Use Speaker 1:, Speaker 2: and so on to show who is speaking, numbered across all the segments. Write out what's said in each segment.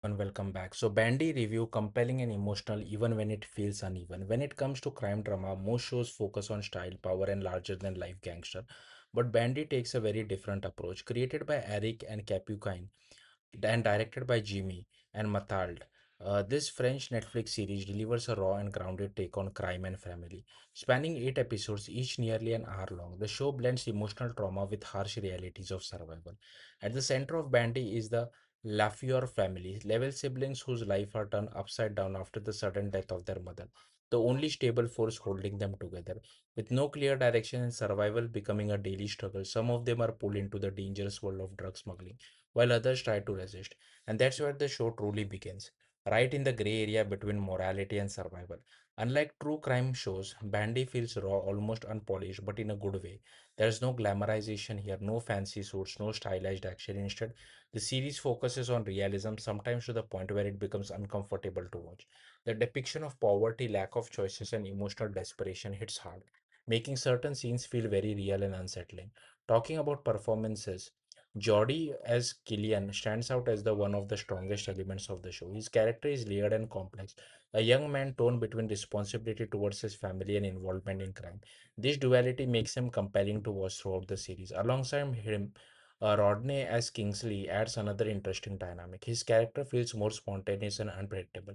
Speaker 1: and welcome back. So, Bandi review compelling and emotional even when it feels uneven. When it comes to crime drama, most shows focus on style, power, and larger than life gangster. But Bandi takes a very different approach. Created by Eric and Capucine and directed by Jimmy and Mathilde. This French Netflix series delivers a raw and grounded take on crime and family. Spanning 8 episodes, each nearly an hour long, the show blends emotional trauma with harsh realities of survival. At the center of Bandy is the Lafleur family, level siblings whose life are turned upside down after the sudden death of their mother, the only stable force holding them together. With no clear direction and survival becoming a daily struggle, some of them are pulled into the dangerous world of drug smuggling while others try to resist. And that's where the show truly begins, right in the gray area between morality and survival. Unlike true crime shows, Bandy feels raw, almost unpolished, but in a good way. There's no glamorization here, no fancy suits, no stylized action. Instead, the series focuses on realism, sometimes to the point where it becomes uncomfortable to watch. The depiction of poverty, lack of choices, and emotional desperation hits hard, making certain scenes feel very real and unsettling. Talking about performances, Jody as Killian stands out as the one of the strongest elements of the show. His character is layered and complex, a young man torn between responsibility towards his family and involvement in crime. This duality makes him compelling to watch throughout the series. Alongside him, Rodney as Kingsley adds another interesting dynamic. His character feels more spontaneous and unpredictable,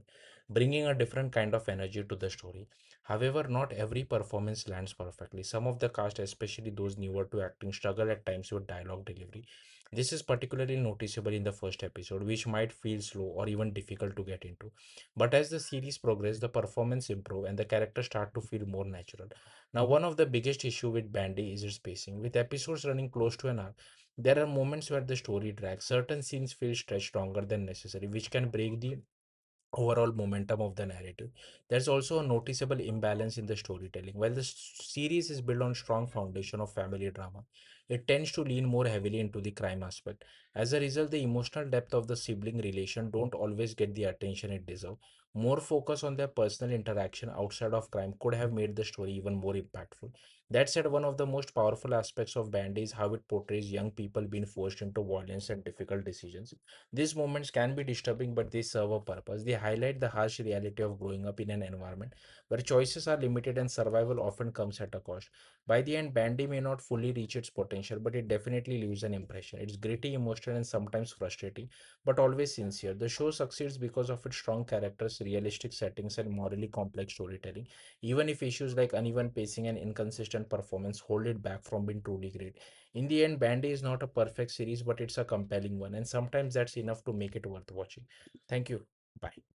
Speaker 1: bringing a different kind of energy to the story. However, not every performance lands perfectly. Some of the cast, especially those newer to acting, struggle at times with dialogue delivery. This is particularly noticeable in the first episode, which might feel slow or even difficult to get into. But as the series progresses, the performance improve and the characters start to feel more natural. Now, one of the biggest issue with Bandy is its pacing. With episodes running close to an hour, there are moments where the story drags. Certain scenes feel stretched longer than necessary, which can break the overall momentum of the narrative. There's also a noticeable imbalance in the storytelling. While the series is built on strong foundation of family drama, it tends to lean more heavily into the crime aspect. As a result, the emotional depth of the sibling relation don't always get the attention it deserves. More focus on their personal interaction outside of crime could have made the story even more impactful. That said, one of the most powerful aspects of Band is how it portrays young people being forced into violence and difficult decisions. These moments can be disturbing, but they serve a purpose. They highlight the harsh reality of growing up in an environment where choices are limited and survival often comes at a cost. By the end, Bandy may not fully reach its potential, but it definitely leaves an impression. It's gritty, emotional, and sometimes frustrating, but always sincere. The show succeeds because of its strong characters, realistic settings, and morally complex storytelling, even if issues like uneven pacing and inconsistent performance hold it back from being truly great. In the end, Bandy is not a perfect series, but it's a compelling one, and sometimes that's enough to make it worth watching. Thank you. Bye.